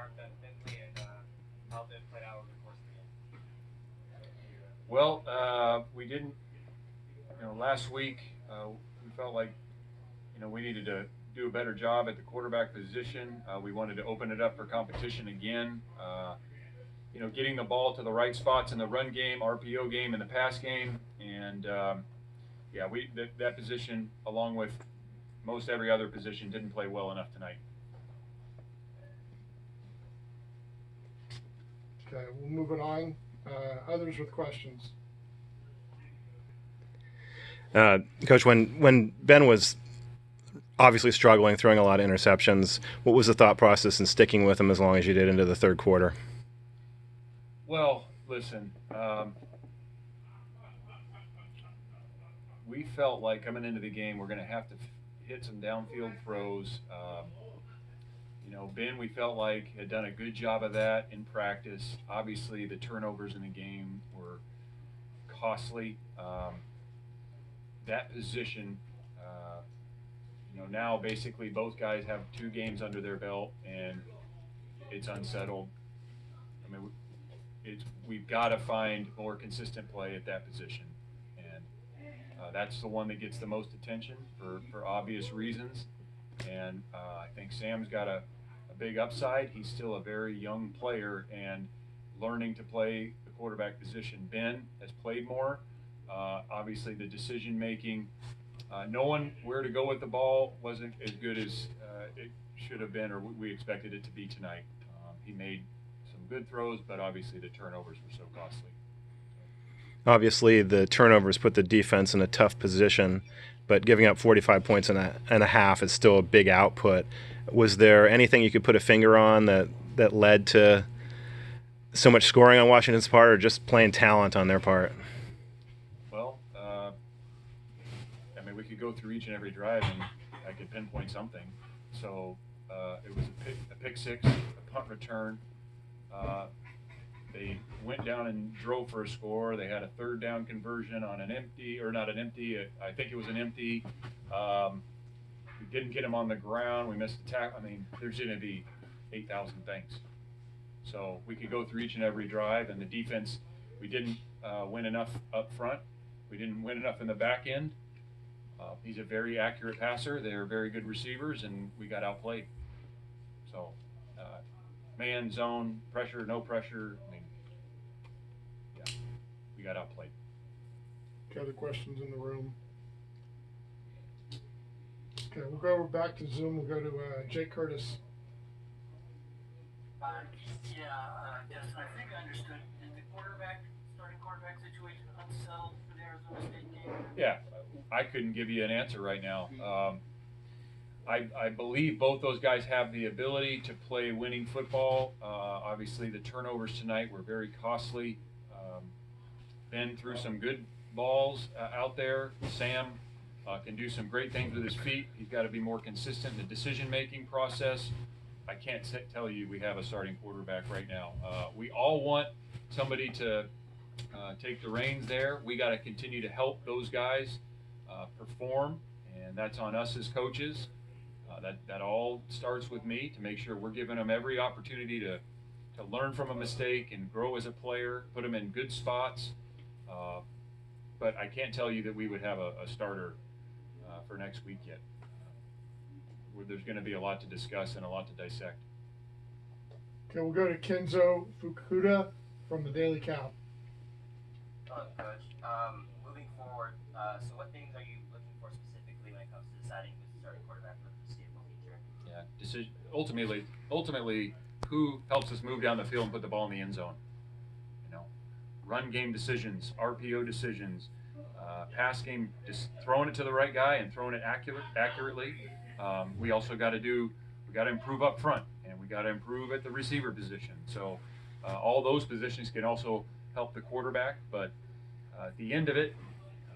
sharp that Finley and how that played out over the course of the game? Well, we didn't. Last week we felt like we needed to do a better job at the quarterback position. We wanted to open it up for competition again. Getting the ball to the right spots in the run game, RPO game, and the pass game, and yeah, that position, along with most every other position, didn't play well enough tonight. Okay, we'll move it on. Others with questions? Coach, when Ben was obviously struggling, throwing a lot of interceptions, what was the thought process in sticking with him as long as you did into the third quarter? Well, listen, we felt like coming into the game we're going to have to hit some downfield throws. Ben, we felt like had done a good job of that in practice. Obviously, the turnovers in the game were costly. That position, now basically both guys have 2 games under their belt, and it's unsettled. I mean, we've got to find more consistent play at that position, and that's the one that gets the most attention for obvious reasons. And I think Sam's got a big upside. He's still a very young player and learning to play the quarterback position. Ben has played more. Obviously, the decision making, knowing where to go with the ball wasn't as good as it should have been or we expected it to be tonight. He made some good throws, but obviously the turnovers were so costly. Obviously, the turnovers put the defense in a tough position, but giving up 45 points and a half is still a big output. Was there anything you could put a finger on that led to so much scoring on Washington's part, or just plain talent on their part? Well, I mean, we could go through each and every drive, and I could pinpoint something. So it was a pick six, a punt return. They went down and drove for a score. They had a third down conversion on an empty, or not an empty. I think it was an empty. We didn't get him on the ground. We missed the tackle. I mean, there's going to be 8,000 things. So we could go through each and every drive, and the defense, we didn't win enough up front. We didn't win enough in the back end. He's a very accurate passer. They're very good receivers, and we got outplayed. So, man, zone, pressure, no pressure. I mean, yeah, we got outplayed. Okay, other questions in the room? Okay, we'll go back to Zoom. We'll go to Jake Curtis. Justin, I think I understood. Is the starting quarterback situation unsettled for the Arizona State game? Yeah, I couldn't give you an answer right now. I believe both those guys have the ability to play winning football. Obviously, the turnovers tonight were very costly. Ben threw some good balls out there. Sam can do some great things with his feet. He's got to be more consistent in the decision-making process. I can't tell you we have a starting quarterback right now. We all want somebody to take the reins there. We got to continue to help those guys perform, and that's on us as coaches. That all starts with me to make sure we're giving them every opportunity to learn from a mistake and grow as a player, put them in good spots. But I can't tell you that we would have a starter for next week yet. There's going to be a lot to discuss and a lot to dissect. Okay, we'll go to Kenzo Fukuda from the Daily Cow. Coach. Moving forward, so what things are you looking for specifically when it comes to deciding who's the starting quarterback for the foreseeable future? Yeah, decision. Ultimately, who helps us move down the field and put the ball in the end zone? Run game decisions, RPO decisions, pass game, just throwing it to the right guy and throwing it accurately. We also got to improve up front, and we got to improve at the receiver position. So all those positions can also help the quarterback, but at the end of it,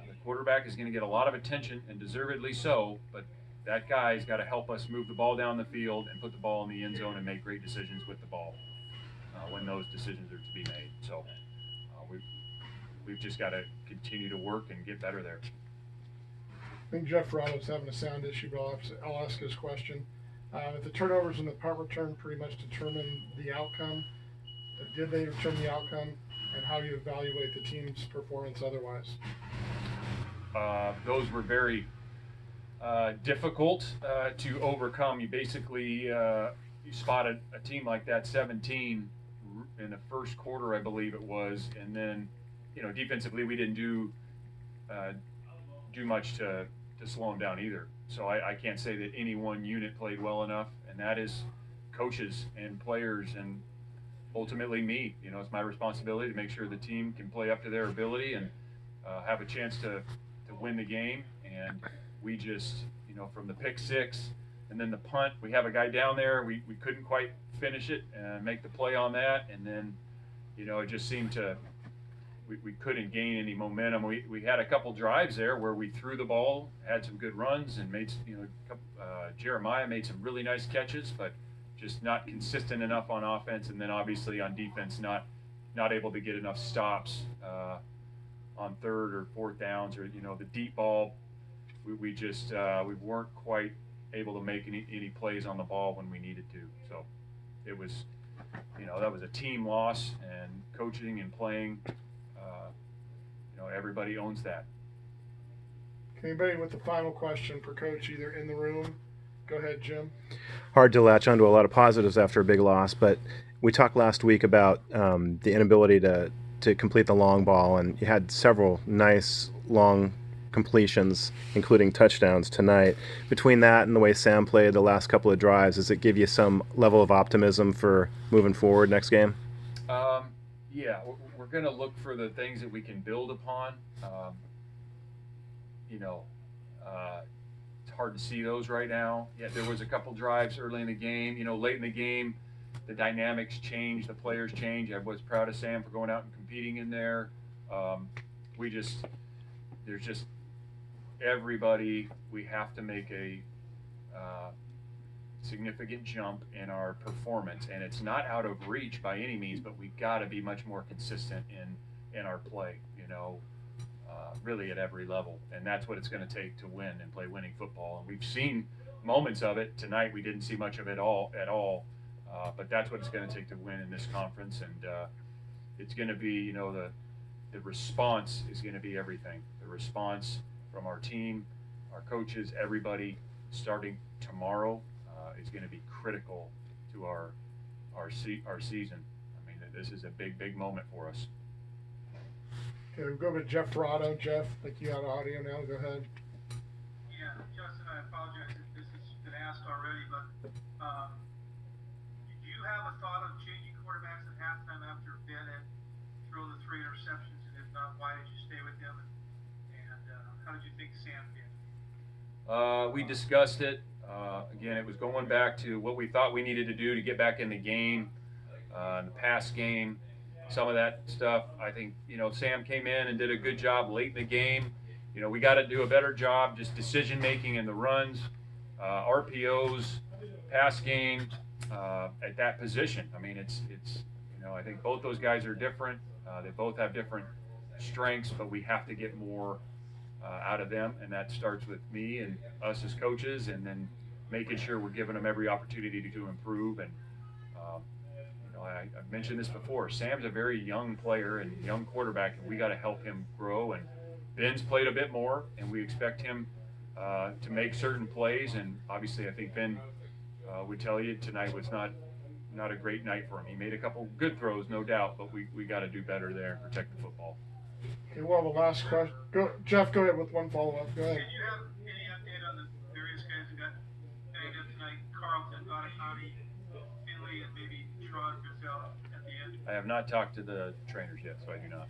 the quarterback is going to get a lot of attention, and deservedly so, but that guy's got to help us move the ball down the field and put the ball in the end zone and make great decisions with the ball when those decisions are to be made. So we've just got to continue to work and get better there. I think Jeff Rollo's having a sound issue, but I'll ask his question. The turnovers and the punt return pretty much determine the outcome. Did they determine the outcome, and how do you evaluate the team's performance otherwise? Those were very difficult to overcome. You basically you spotted a team like that 17 in the first quarter, I believe it was, and then defensively we didn't do much to slow them down either. So I can't say that any one unit played well enough, and that is coaches and players and ultimately me. It's my responsibility to make sure the team can play up to their ability and have a chance to win the game. And we just, from the pick six and then the punt, we have a guy down there. We couldn't quite finish it and make the play on that. And then, it just seemed to, we couldn't gain any momentum. We had a couple drives there where we threw the ball, had some good runs, and made, Jeremiah made some really nice catches, but just not consistent enough on offense. And then obviously on defense, not able to get enough stops on third or fourth downs, or the deep ball. We just we weren't quite able to make any plays on the ball when we needed to. So it was, that was a team loss, and coaching and playing. Everybody owns that. Anybody with the final question for Coach, either in the room? Go ahead, Jim. Hard to latch onto a lot of positives after a big loss, but we talked last week about the inability to complete the long ball, and you had several nice long completions, including touchdowns tonight. Between that and the way Sam played the last couple of drives, does it give you some level of optimism for moving forward next game? Yeah, we're going to look for the things that we can build upon. It's hard to see those right now. Yeah, there was a couple drives early in the game. Late in the game, the dynamics change, the players change. I was proud of Sam for going out and competing in there. There's just everybody. We have to make a significant jump in our performance, and it's not out of reach by any means, but we've got to be much more consistent in our play, really at every level, and that's what it's going to take to win and play winning football. And we've seen moments of it tonight. We didn't see much of it at all, but that's what it's going to take to win in this conference. And it's going to be, the response is going to be everything. The response from our team, our coaches, everybody, starting tomorrow, is going to be critical to our season. I mean, this is a big moment for us. Okay, we'll go to Jeff Rado. Jeff, I think you have audio now. Go ahead. Yeah, Justin, I apologize if this has been asked already, but do you have a thought of changing quarterbacks at halftime after Bennett threw the 3 interceptions? And if not, why did you stay with him? And how did you think Sam did? We discussed it. Again, it was going back to what we thought we needed to do to get back in the game, in the pass game, some of that stuff. I think, Sam came in and did a good job late in the game. We got to do a better job just decision making in the runs, RPOs, pass game, at that position. I mean, it's I think both those guys are different. They both have different strengths, but we have to get more out of them, and that starts with me and us as coaches, and then making sure we're giving them every opportunity to improve. And I've mentioned this before. Sam's a very young player and young quarterback, and we got to help him grow. And Ben's played a bit more, and we expect him to make certain plays. And obviously, I think Ben would tell you tonight was not a great night for him. He made a couple good throws, no doubt, but we got to do better there and protect the football. Okay, we'll have a last question. Jeff, go ahead with one follow-up. Go ahead. Did you have any update on the various guys who got banged up tonight? Carlton, Bonacani, Finley, and maybe Tron Gazelle at the end? I have not talked to the trainers yet, so I do not.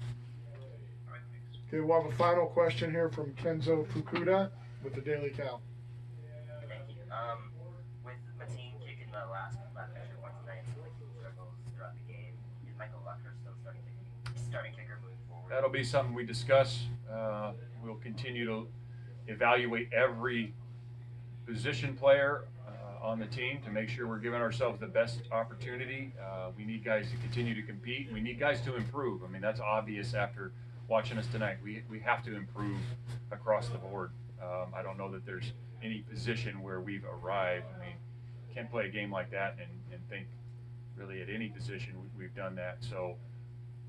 All right, thanks. Okay, we'll have a final question here from Kenzo Fukuda with the Daily Cal. Thank you. With Mateen kicking the last extra point tonight, so like he struggles throughout the game, is Michael Lucker still starting kicker moving forward? That'll be something we discuss. We'll continue to evaluate every position player on the team to make sure we're giving ourselves the best opportunity. We need guys to continue to compete. We need guys to improve. I mean, that's obvious after watching us tonight. We have to improve across the board. I don't know that there's any position where we've arrived. I mean, can't play a game like that and think really at any position we've done that. So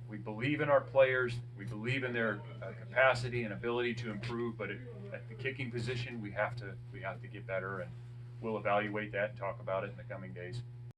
we believe in our players. We believe in their capacity and ability to improve. But at the kicking position, we have to get better, and we'll evaluate that and talk about it in the coming days.